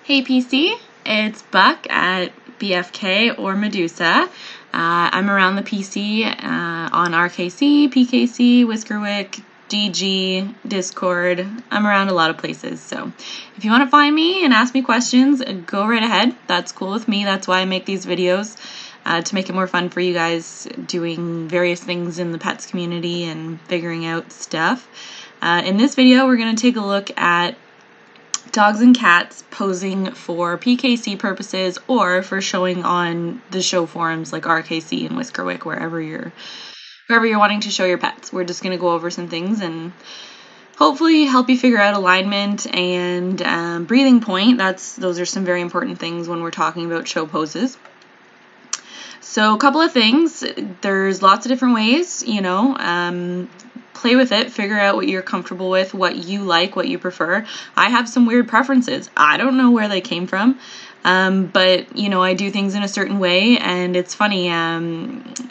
Hey PC, it's Buck at BFK or Medusa. I'm around the PC on RKC, PKC, Whiskerwick, DG, Discord. I'm around a lot of places, so if you want to find me and ask me questions, go right ahead. That's cool with me. That's why I make these videos, to make it more fun for you guys doing various things in the pets community and figuring out stuff. In this video, we're going to take a look at dogs and cats posing for PKC purposes or for showing on the show forums like RKC and Whiskerwick, wherever you're wanting to show your pets. We're just going to go over some things and hopefully help you figure out alignment and breathing point. Those are some very important things when we're talking about show poses. So a couple of things. There's lots of different ways, play with it, figure out what you're comfortable with, what you like, what you prefer. I have some weird preferences. I don't know where they came from, but I do things in a certain way, and it's funny,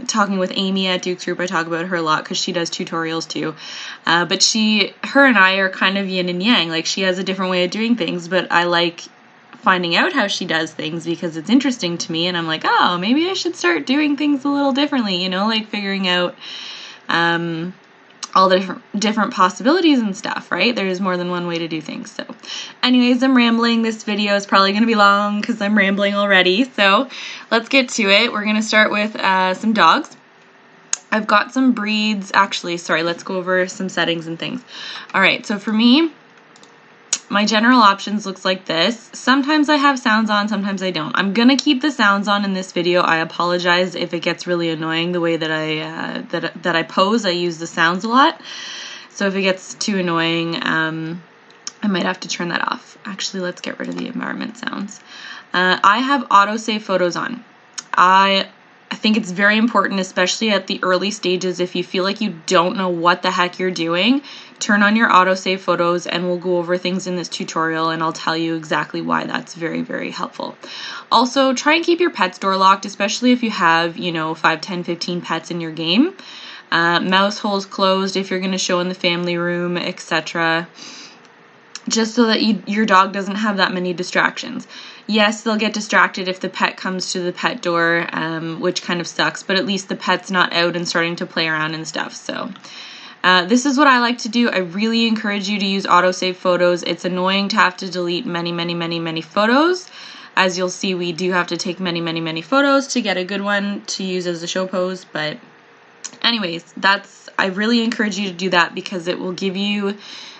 talking with Amy at Duke's Group, I talk about her a lot because she does tutorials too, but her and I are kind of yin and yang. Like, she has a different way of doing things, but I like finding out how she does things because it's interesting to me, and I'm like, oh, maybe I should start doing things a little differently, like figuring out all the different possibilities and stuff, right? There's more than one way to do things. So anyways, I'm rambling. This video is probably going to be long because I'm rambling already. So let's get to it. We're going to start with some dogs. I've got some breeds. Actually, sorry, let's go over some settings and things. All right, so for me, my general options looks like this. Sometimes I have sounds on, sometimes I don't. I'm gonna keep the sounds on in this video. I apologize if it gets really annoying the way that I pose. I use the sounds a lot, so if it gets too annoying, I might have to turn that off. Actually, let's get rid of the environment sounds. I have autosave photos on. I think it's very important, especially at the early stages. If you feel like you don't know what the heck you're doing, turn on your autosave photos and we'll go over things in this tutorial and I'll tell you exactly why that's very, very helpful. Also, try and keep your pets door locked, especially if you have, 5, 10, 15 pets in your game. Mouse holes closed if you're going to show in the family room, etc. Just so that your dog doesn't have that many distractions. Yes, they'll get distracted if the pet comes to the pet door, which kind of sucks, but at least the pet's not out and starting to play around and stuff. So this is what I like to do. I really encourage you to use autosave photos. It's annoying to have to delete many, many, many, many photos. As you'll see, we do have to take many, many, many photos to get a good one to use as a show pose. But anyways, I really encourage you to do that because it will give you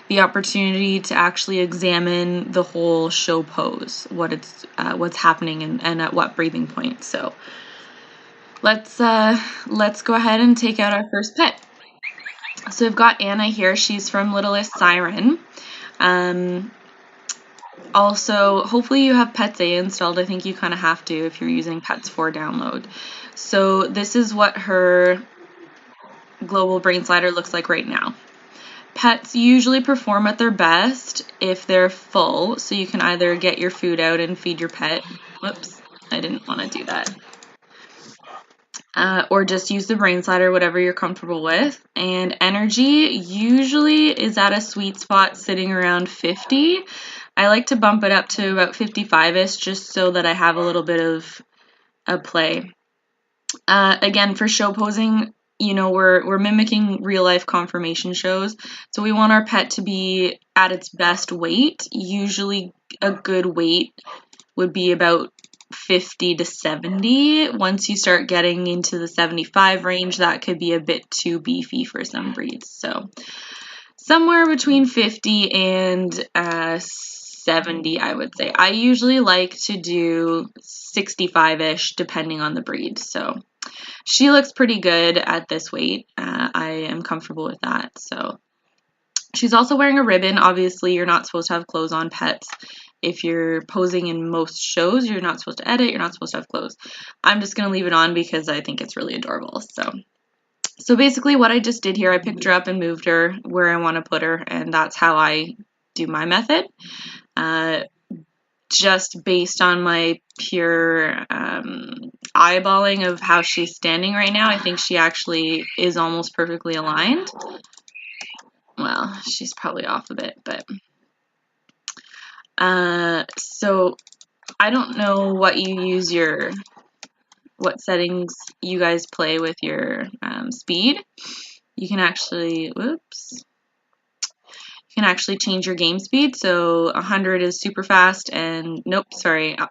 the opportunity to actually examine the whole show pose, what's happening and at what breathing point. So let's go ahead and take out our first pet. So I've got Anna here. She's from Littlest Siren. Also, hopefully you have Pets.A installed. I think you kind of have to if you're using Pets 4 download. So this is what her global brain slider looks like right now. Pets usually perform at their best if they're full, so you can either get your food out and feed your pet. Whoops, I didn't want to do that. Or just use the brain slider, whatever you're comfortable with. And energy usually is at a sweet spot sitting around 50. I like to bump it up to about 55-ish just so that I have a little bit of a play. Again, for show posing, we're mimicking real life conformation shows, so we want our pet to be at its best weight. Usually a good weight would be about 50 to 70. Once you start getting into the 75 range, that could be a bit too beefy for some breeds. So somewhere between 50 and 70, I would say. I usually like to do 65-ish depending on the breed. So she looks pretty good at this weight. I am comfortable with that. So she's also wearing a ribbon. Obviously, you're not supposed to have clothes on pets. If you're posing in most shows, you're not supposed to edit. You're not supposed to have clothes. I'm just going to leave it on because I think it's really adorable. So basically what I just did here, I picked her up and moved her where I want to put her, and that's how I do my method. Just based on my pure eyeballing of how she's standing right now, I think she actually is almost perfectly aligned. Well, she's probably off a bit, but So I don't know what settings you guys play with your speed. You can actually, change your game speed. So 100 is super fast and,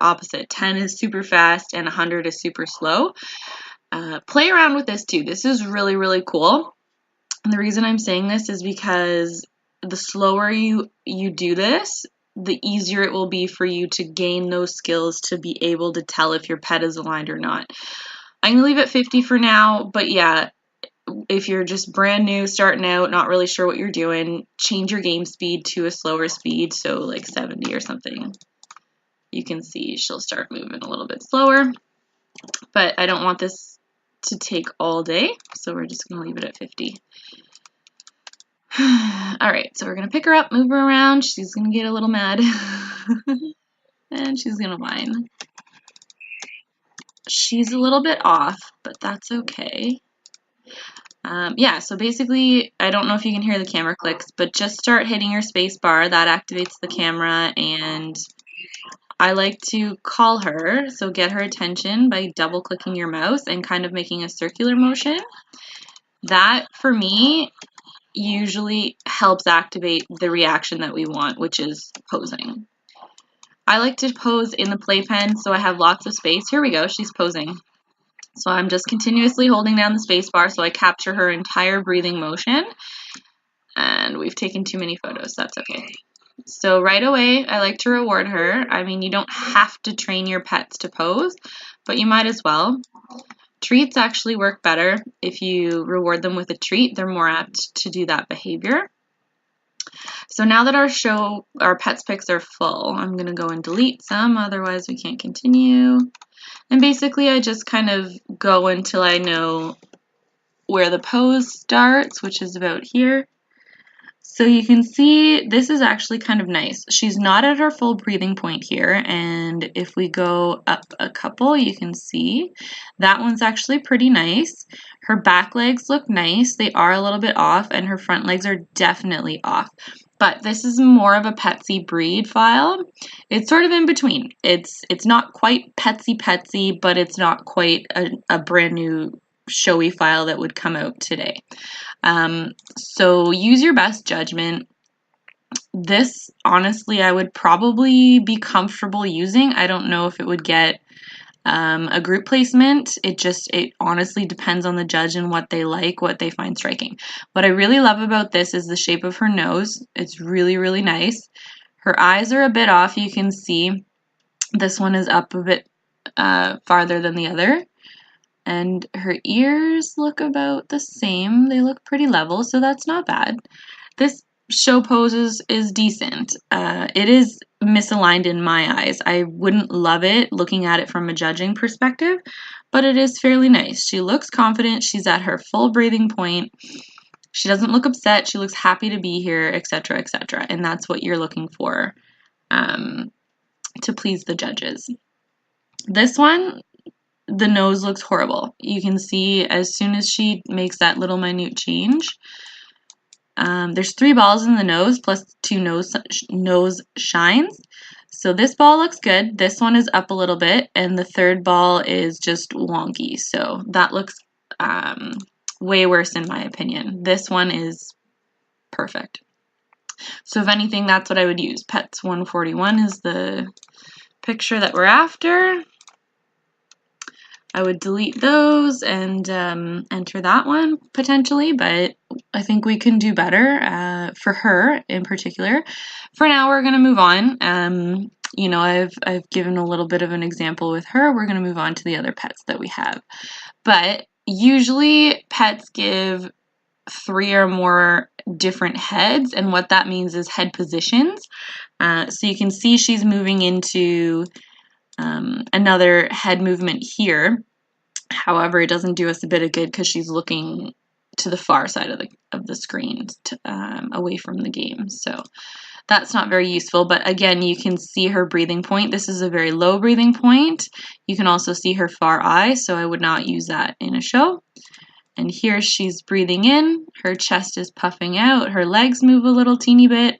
opposite. 10 is super fast and 100 is super slow. Play around with this too. This is really, really cool. And the reason I'm saying this is because the slower you do this, the easier it will be for you to gain those skills to be able to tell if your pet is aligned or not. I'm going to leave it 50 for now, but yeah, if you're just brand new, starting out, not really sure what you're doing, change your game speed to a slower speed, so like 70 or something. You can see she'll start moving a little bit slower, but I don't want this to take all day, so we're just going to leave it at 50. Alright, so we're going to pick her up, move her around. She's going to get a little mad. And she's going to whine. She's a little bit off, but that's okay. Yeah, so basically, I don't know if you can hear the camera clicks, but just start hitting your space bar. That activates the camera, and I like to call her, so get her attention by double-clicking your mouse and kind of making a circular motion. That, for me, usually helps activate the reaction that we want, which is posing. I like to pose in the playpen so I have lots of space. Here we go, she's posing. So I'm just continuously holding down the space bar so I capture her entire breathing motion. And we've taken too many photos, that's okay. So right away, I like to reward her. I mean, you don't have to train your pets to pose, but you might as well. Treats actually work better. If you reward them with a treat, they're more apt to do that behavior. So now that our pets pics are full, I'm going to go and delete some, otherwise we can't continue. And basically I just kind of go until I know where the pose starts, which is about here. So you can see this is actually kind of nice. She's not at her full breathing point here, and if we go up a couple, you can see that one's actually pretty nice. Her back legs look nice. They are a little bit off, and her front legs are definitely off. But this is more of a Petsy breed file. It's sort of in between. It's not quite Petsy, but it's not quite a brand new showy file that would come out today. So use your best judgment. This, honestly, I would probably be comfortable using. I don't know if it would get a group placement. It honestly depends on the judge and what they like, what they find striking. What I really love about this is the shape of her nose. It's really, really nice. Her eyes are a bit off. You can see this one is up a bit farther than the other. And her ears look about the same. They look pretty level, so that's not bad. This show poses is decent. It is misaligned in my eyes. I wouldn't love it looking at it from a judging perspective, but it is fairly nice. She looks confident. She's at her full breathing point. She doesn't look upset. She looks happy to be here, etc., etc. And that's what you're looking for to please the judges. This one, the nose looks horrible. You can see as soon as she makes that little minute change, there's 3 balls in the nose plus 2 nose shines. So this ball looks good. This one is up a little bit, and the third ball is just wonky. So that looks way worse in my opinion. This one is perfect. So if anything, that's what I would use. Pets 141 is the picture that we're after. I would delete those and enter that one potentially, but I think we can do better for her in particular. For now, we're going to move on. You know, I've given a little bit of an example with her. We're going to move on to the other pets that we have. But usually pets give 3 or more different heads, and what that means is head positions. So you can see she's moving into another head movement here. However, it doesn't do us a bit of good because she's looking to the far side of the screen away from the game. So that's not very useful. But again, you can see her breathing point. This is a very low breathing point. You can also see her far eye, so I would not use that in a show. And here she's breathing in. Her chest is puffing out. Her legs move a little teeny bit.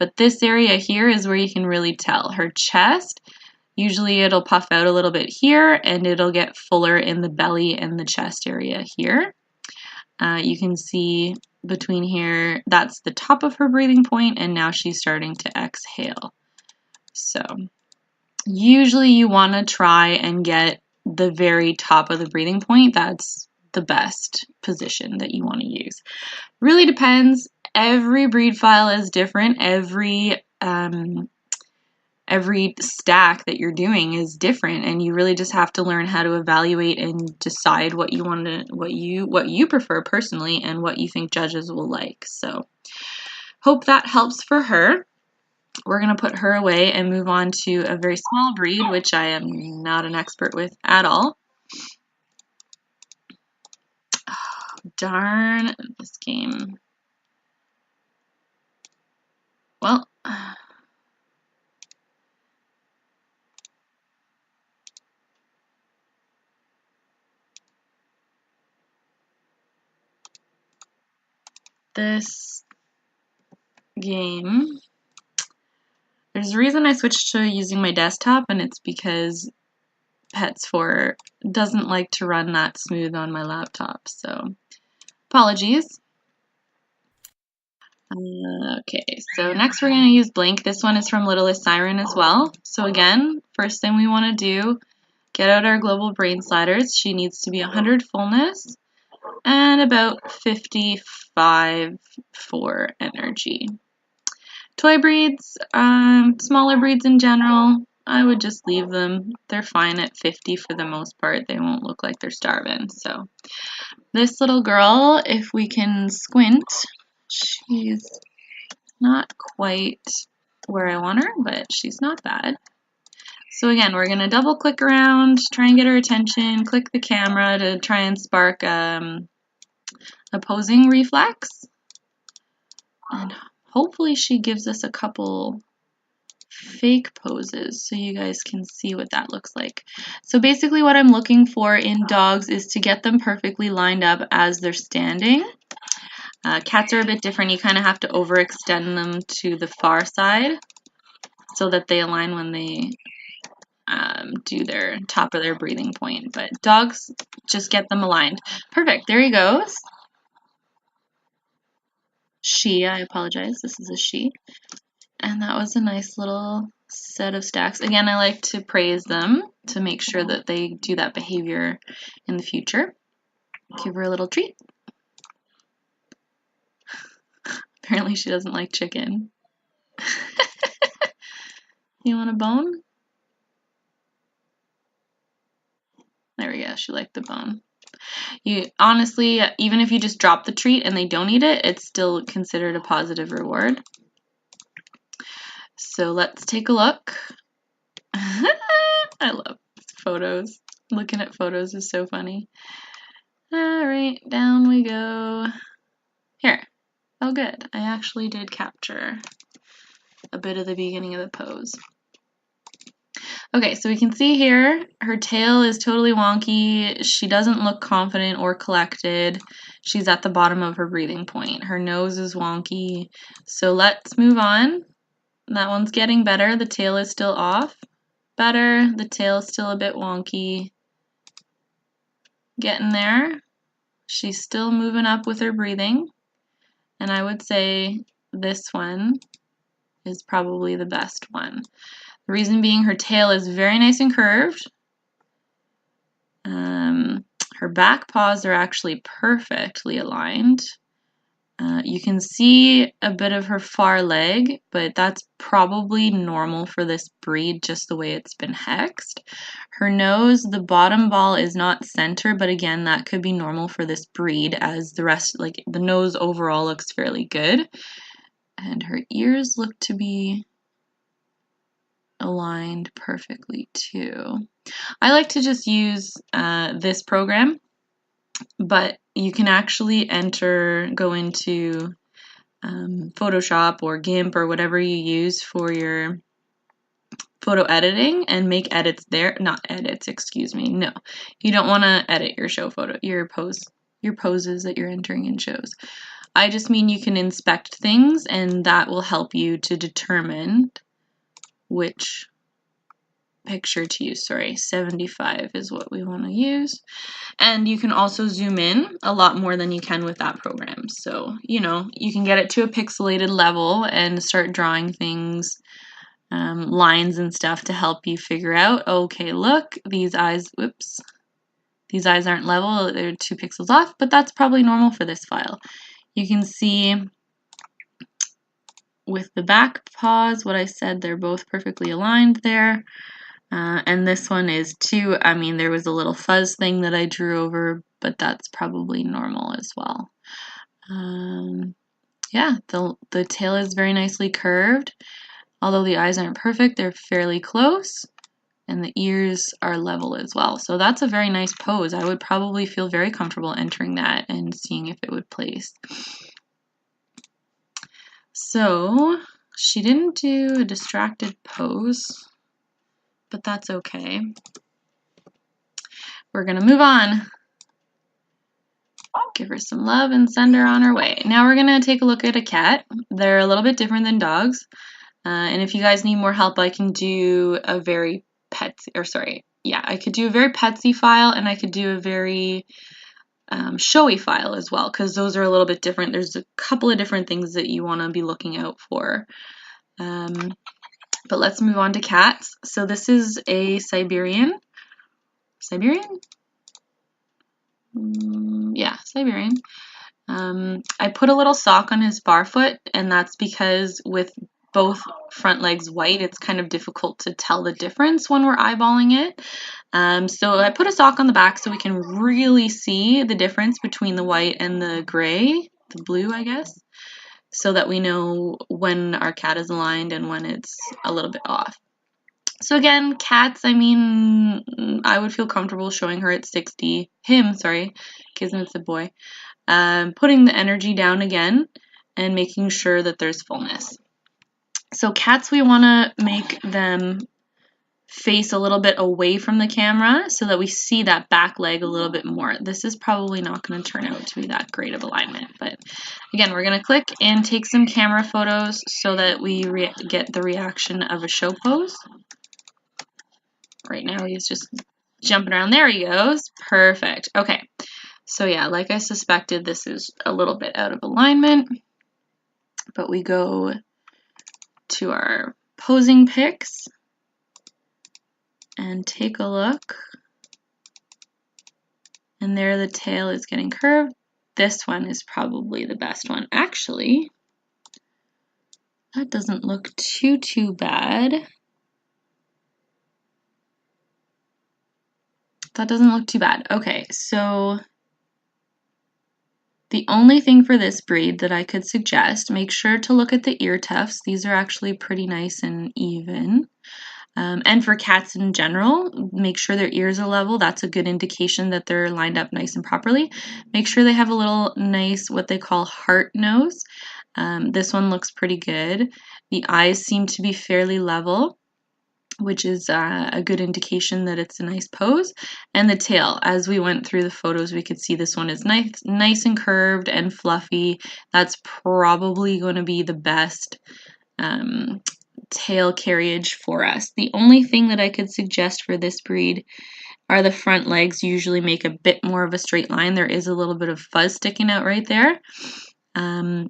but this area here is where you can really tell. Her chest, usually it'll puff out a little bit here and it'll get fuller in the belly and the chest area here. You can see between here, that's the top of her breathing point, and now she's starting to exhale. So usually you want to try and get the very top of the breathing point. That's the best position that you want to use. Really depends. Every breed file is different. Every stack that you're doing is different, and you really just have to learn how to evaluate and decide what you want to, what you prefer personally, and what you think judges will like. So hope that helps for her. We're going to put her away and move on to a very small breed, which I am not an expert with at all. Oh, darn this game. Well, this game, there's a reason I switched to using my desktop, and it's because Pets4 doesn't like to run that smooth on my laptop, so apologies. Okay, so next we're going to use Blink. This one is from Littlest Siren as well. So again, first thing we want to do, get out our global brain sliders. She needs to be 100 fullness and about 55 for energy. Toy breeds, smaller breeds in general, I would just leave them. They're fine at 50 for the most part. They won't look like they're starving. So this little girl, if we can squint, she's not quite where I want her, but she's not bad. So again, we're going to double click around, try and get her attention, click the camera to try and spark opposing reflex. And hopefully she gives us a couple fake poses so you guys can see what that looks like. So basically what I'm looking for in dogs is to get them perfectly lined up as they're standing. Cats are a bit different. You kind of have to overextend them to the far side so that they align when they do their top of their breathing point. But dogs, just get them aligned. Perfect. There he goes. She, I apologize. This is a she. And that was a nice little set of stacks. Again, I like to praise them to make sure that they do that behavior in the future. Give her a little treat. Apparently she doesn't like chicken. You want a bone? There we go, she liked the bone. You honestly, even if you just drop the treat and they don't eat it, it's still considered a positive reward. So let's take a look. I love photos. Looking at photos is so funny. All right, down we go. Here. Oh, good. I actually did capture a bit of the beginning of the pose. Okay, so we can see here her tail is totally wonky. She doesn't look confident or collected. She's at the bottom of her breathing point. Her nose is wonky. So let's move on. That one's getting better. The tail is still off. Better. The tail is still a bit wonky. Getting there. She's still moving up with her breathing. And I would say this one is probably the best one. The reason being her tail is very nice and curved. Her back paws are actually perfectly aligned. You can see a bit of her far leg, but that's probably normal for this breed, just the way it's been hexed. Her nose, the bottom ball is not center, but again, that could be normal for this breed, as the rest, like the nose overall looks fairly good. And her ears look to be aligned perfectly too. I like to just use this program, but you can actually go into Photoshop or GIMP or whatever you use for your photo editing and make edits there. Not edits, excuse me. No, you don't want to edit your show photo, your poses that you're entering in shows. I just mean you can inspect things, and that will help you to determine which picture to use. Sorry, 75 is what we want to use. And you can also zoom in a lot more than you can with that program. So, you know, you can get it to a pixelated level and start drawing things, lines and stuff to help you figure out, okay, look, these eyes, whoops, these eyes aren't level, they're 2 pixels off, but that's probably normal for this file. You can see with the back paws, what I said, they're both perfectly aligned there. And this one is too, I mean, there was a little fuzz thing that I drew over, but that's probably normal as well. Yeah, the tail is very nicely curved. Although the eyes aren't perfect, they're fairly close, and the ears are level as well. So that's a very nice pose. I would probably feel very comfortable entering that and seeing if it would place. So she didn't do a distracted pose, but that's okay. We're gonna move on. Give her some love and send her on her way. Now we're gonna take a look at a cat. They're a little bit different than dogs. And if you guys need more help, I can do a very I could do a very petsy file, and I could do a very showy file as well, because those are a little bit different. There's a couple of different things that you want to be looking out for. But let's move on to cats. So this is a Siberian? Yeah, Siberian. I put a little sock on his far foot, and that's because with both front legs white, it's kind of difficult to tell the difference when we're eyeballing it. So I put a sock on the back so we can really see the difference between the white and the gray, the blue, I guess, so that we know when our cat is aligned and when it's a little bit off. So again, cats, I mean, I would feel comfortable showing her at 60, Kismet's a boy, putting the energy down again and making sure that there's fullness. So cats, we want to make them face a little bit away from the camera so that we see that back leg a little bit more. This is probably not going to turn out to be that great of alignment, but again, we're going to click and take some camera photos so that we get the reaction of a show pose. Right now he's just jumping around. There he goes. Perfect. Okay. So yeah, like I suspected, this is a little bit out of alignment, but we go to our posing pics and take a look. And there the tail is getting curved. This one is probably the best one. Actually, that doesn't look too bad. That doesn't look too bad. Okay, so the only thing for this breed that I could suggest, make sure to look at the ear tufts. These are actually pretty nice and even. And for cats in general, make sure their ears are level. That's a good indication that they're lined up nice and properly. Make sure they have a little nice, what they call heart nose. This one looks pretty good. The eyes seem to be fairly level, which is a good indication that it's a nice pose. And the tail, as we went through the photos, we could see this one is nice and curved and fluffy. That's probably going to be the best tail carriage for us. The only thing that I could suggest for this breed are the front legs. Usually make a bit more of a straight line. There is a little bit of fuzz sticking out right there.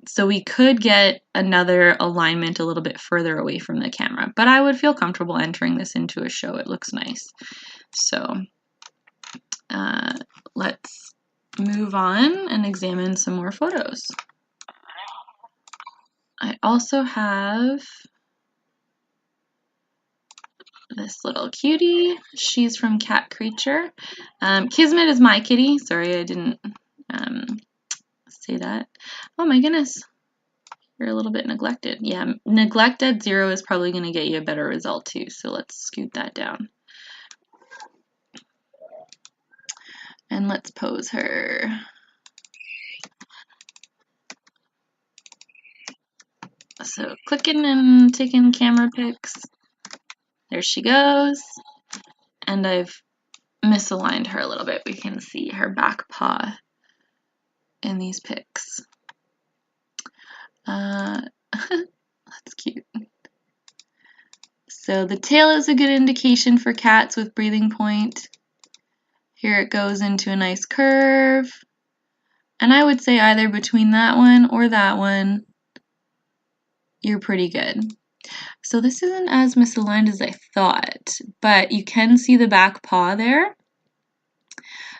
So we could get another alignment a little bit further away from the camera, but I would feel comfortable entering this into a show. It looks nice. So let's move on and examine some more photos. I also have this little cutie. She's from Cat Creature. Kismet is my kitty. Sorry, I didn't say that. Oh my goodness. You're a little bit neglected. Yeah, neglect at 0 is probably going to get you a better result too. So let's scoot that down. And let's pose her. So clicking and taking camera pics. There she goes. And I've misaligned her a little bit. We can see her back paw in these pics. That's cute. So the tail is a good indication for cats with breathing point. Here it goes into a nice curve. And I would say either between that one or that one, you're pretty good. So this isn't as misaligned as I thought, but you can see the back paw there.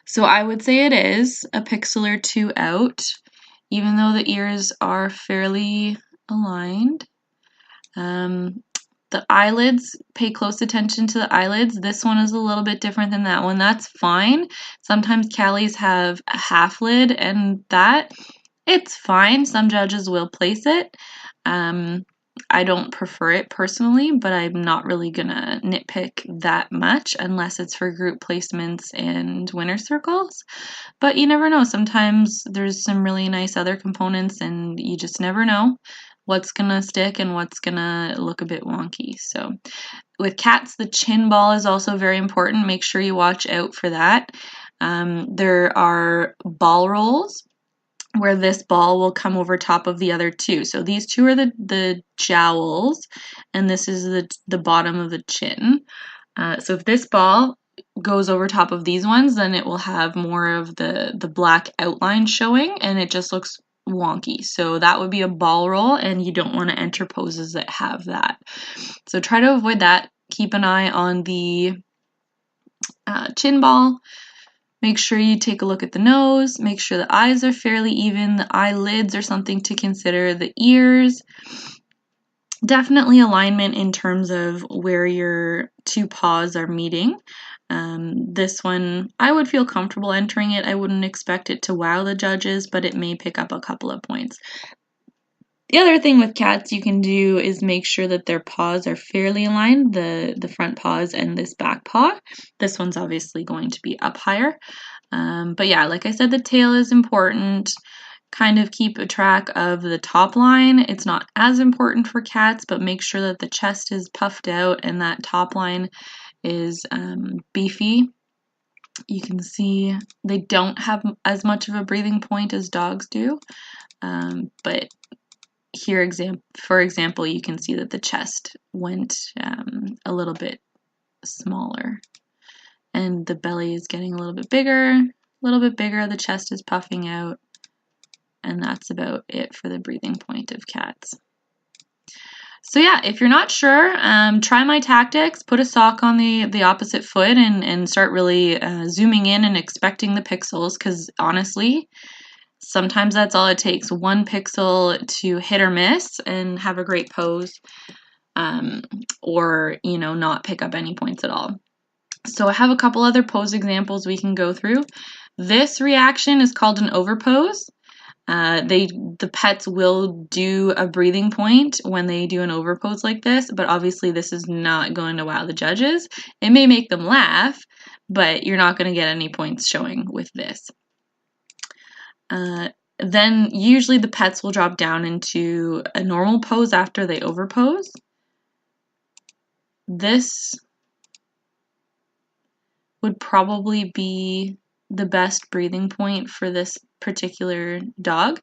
So I would say it is a pixel or two out, even though the ears are fairly aligned. The eyelids, pay close attention to the eyelids. This one is a little bit different than that one. That's fine. Sometimes Callies have a half lid, and it's fine. Some judges will place it. I don't prefer it personally, but I'm not really gonna nitpick that much unless it's for group placements and winner circles. But you never know. Sometimes there's some really nice other components, and you just never know what's gonna stick and what's gonna look a bit wonky. So with cats, the chin ball is also very important. Make sure you watch out for that. There are ball rolls where this ball will come over top of the other two. So these two are the jowls, and this is the bottom of the chin. So if this ball goes over top of these ones, then it will have more of the black outline showing, and it just looks wonky. So that would be a ball roll, and you don't want to enter poses that have that. So try to avoid that. Keep an eye on the chin ball. Make sure you take a look at the nose. Make sure the eyes are fairly even. The eyelids are something to consider. The ears. Definitely alignment in terms of where your two paws are meeting. This one, I would feel comfortable entering it. I wouldn't expect it to wow the judges, but it may pick up a couple of points. The other thing with cats you can do is make sure that their paws are fairly aligned, the front paws and this back paw. This one's obviously going to be up higher. But yeah, like I said, the tail is important. Kind of keep a track of the top line. It's not as important for cats, but make sure that the chest is puffed out and that top line is beefy. You can see they don't have as much of a breathing point as dogs do, but here, for example, you can see that the chest went a little bit smaller, and the belly is getting a little bit bigger, the chest is puffing out, and that's about it for the breathing point of cats. So yeah, if you're not sure, try my tactics, put a sock on the opposite foot and start really zooming in and expecting the pixels, because honestly, sometimes that's all it takes. One pixel to hit or miss and have a great pose, or, not pick up any points at all. So I have a couple other pose examples we can go through. This reaction is called an overpose. The pets will do a breathing point when they do an overpose like this, but obviously this is not going to wow the judges. It may make them laugh, but you're not going to get any points showing with this. Then usually the pets will drop down into a normal pose after they overpose. This would probably be the best breathing point for this particular dog.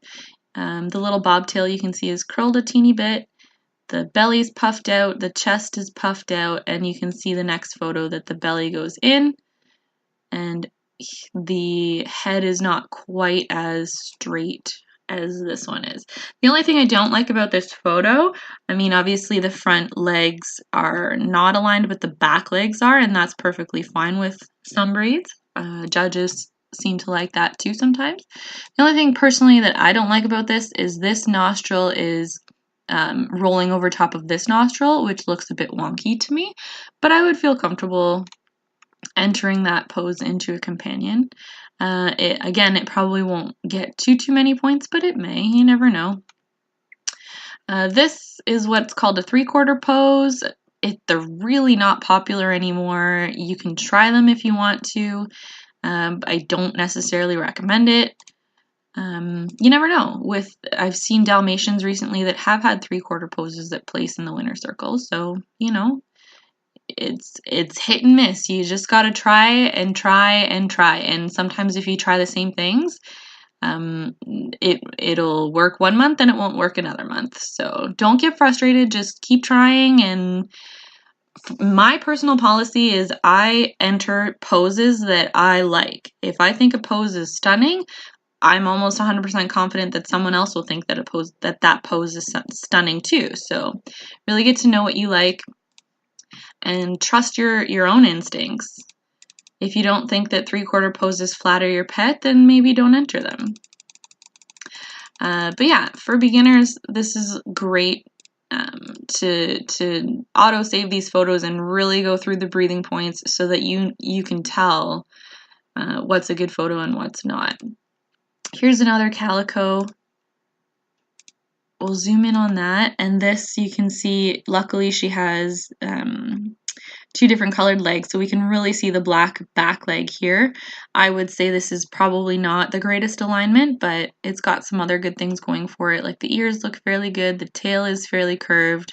The little bobtail you can see is curled a teeny bit. The belly's puffed out, the chest is puffed out, and you can see the next photo that the belly goes in and the head is not quite as straight as this one is. The only thing I don't like about this photo, obviously the front legs are not aligned, but the back legs are, and that's perfectly fine with some breeds. Judges seem to like that too sometimes. The only thing personally that I don't like about this is this nostril is rolling over top of this nostril, which looks a bit wonky to me, but I would feel comfortable entering that pose into a companion. It probably won't get too many points, but it may. You never know. This is what's called a 3/4 pose. They're really not popular anymore. You can try them if you want to. I don't necessarily recommend it. You never know. I've seen Dalmatians recently that have had 3/4 poses that place in the winner circle, so it's hit and miss. You just gotta try and try and try, and sometimes if you try the same things, It'll work one month and it won't work another month. So don't get frustrated, just keep trying. And my personal policy is I enter poses that I like. If I think a pose is stunning, I'm almost 100% confident that someone else will think that that pose is stunning too. So really get to know what you like and trust your own instincts. If you don't think that 3/4 poses flatter your pet, then maybe don't enter them. But yeah, for beginners, this is great to auto save these photos and really go through the breathing points so that you can tell what's a good photo and what's not. Here's another calico. We'll zoom in on that, and this you can see, luckily she has 2 different colored legs, so we can really see the black back leg here. I would say this is probably not the greatest alignment, but it's got some other good things going for it. Like the ears look fairly good, the tail is fairly curved.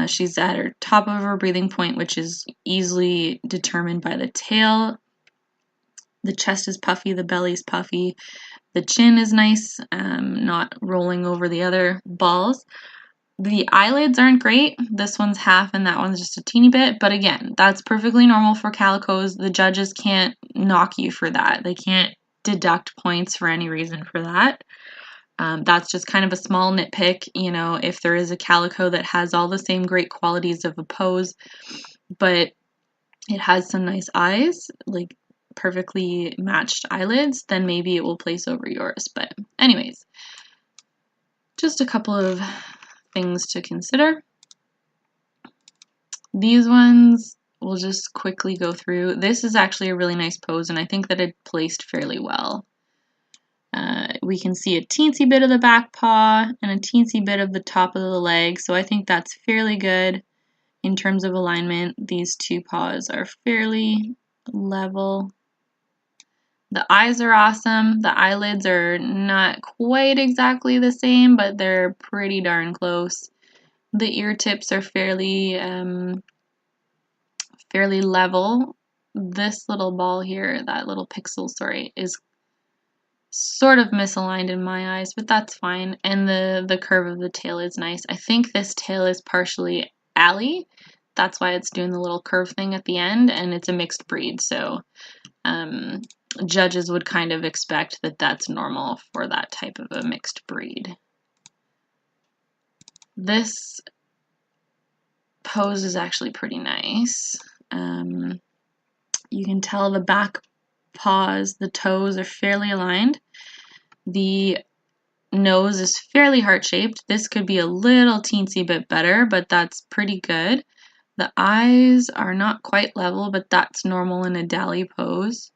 She's at her top of her breathing point, which is easily determined by the tail. The chest is puffy, the belly's puffy. The chin is nice, not rolling over the other balls. The eyelids aren't great. This one's half and that one's just a teeny bit. But again, that's perfectly normal for calicos. The judges can't knock you for that. They can't deduct points for any reason for that. That's just kind of a small nitpick. You know, if there is a calico that has all the same great qualities of a pose, but it has some nice eyes, like perfectly matched eyelids, then maybe it will place over yours. But anyways, just a couple of things to consider. These ones we'll just quickly go through. This is actually a really nice pose, and I think that it placed fairly well. We can see a teensy bit of the back paw and a teensy bit of the top of the leg, so I think that's fairly good in terms of alignment. These 2 paws are fairly level. The eyes are awesome. The eyelids are not quite exactly the same, but they're pretty darn close. The ear tips are fairly level. This little ball here, that little pixel, sorry, is sort of misaligned in my eyes, but that's fine. And the curve of the tail is nice. I think this tail is partially alley. That's why it's doing the little curve thing at the end, and it's a mixed breed, so judges would kind of expect that that's normal for that type of a mixed breed. This pose is actually pretty nice. You can tell the back paws, the toes are fairly aligned. The nose is fairly heart-shaped. This could be a little teensy bit better, but that's pretty good. The eyes are not quite level, but that's normal in a dally pose.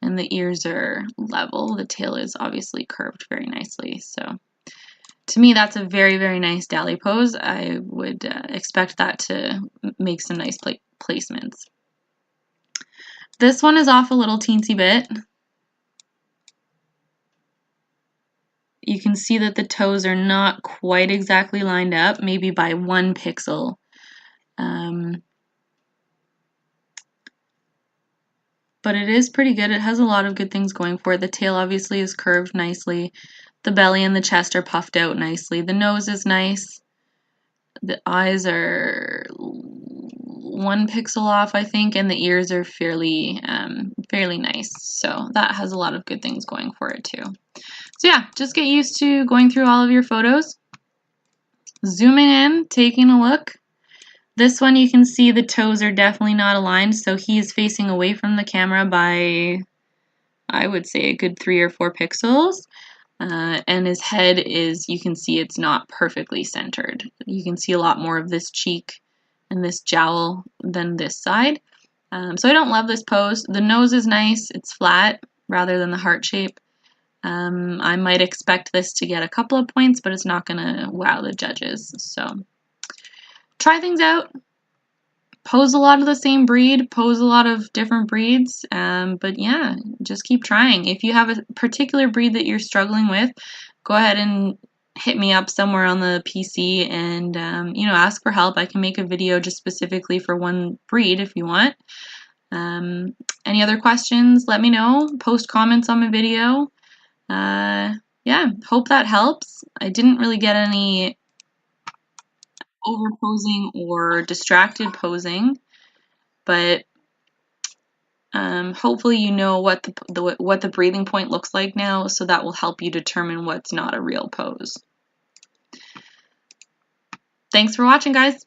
And the ears are level. The tail is obviously curved very nicely. So to me, that's a very, very nice dally pose. I would expect that to make some nice placements. This one is off a little teensy bit. You can see that the toes are not quite exactly lined up, maybe by 1 pixel. But it is pretty good. It has a lot of good things going for it. The tail obviously is curved nicely. The belly and the chest are puffed out nicely. The nose is nice. The eyes are 1 pixel off, I think, and the ears are fairly nice. So that has a lot of good things going for it too. So yeah, just get used to going through all of your photos, zooming in, taking a look. This one you can see the toes are definitely not aligned, so he is facing away from the camera by, I would say, a good 3 or 4 pixels. And his head is, you can see it's not perfectly centered. You can see a lot more of this cheek and this jowl than this side. So I don't love this pose. The nose is nice. It's flat rather than the heart shape. I might expect this to get a couple of points, but it's not going to wow the judges. So try things out. Pose a lot of the same breed, pose a lot of different breeds, but yeah, just keep trying. If you have a particular breed that you're struggling with, go ahead and hit me up somewhere on the PC and ask for help. I can make a video just specifically for one breed if you want. Any other questions, let me know. Post comments on my video. yeah, hope that helps. I didn't really get any over posing or distracted posing, but hopefully you know what the breathing point looks like now, so that will help you determine what's not a real pose. Thanks for watching, guys.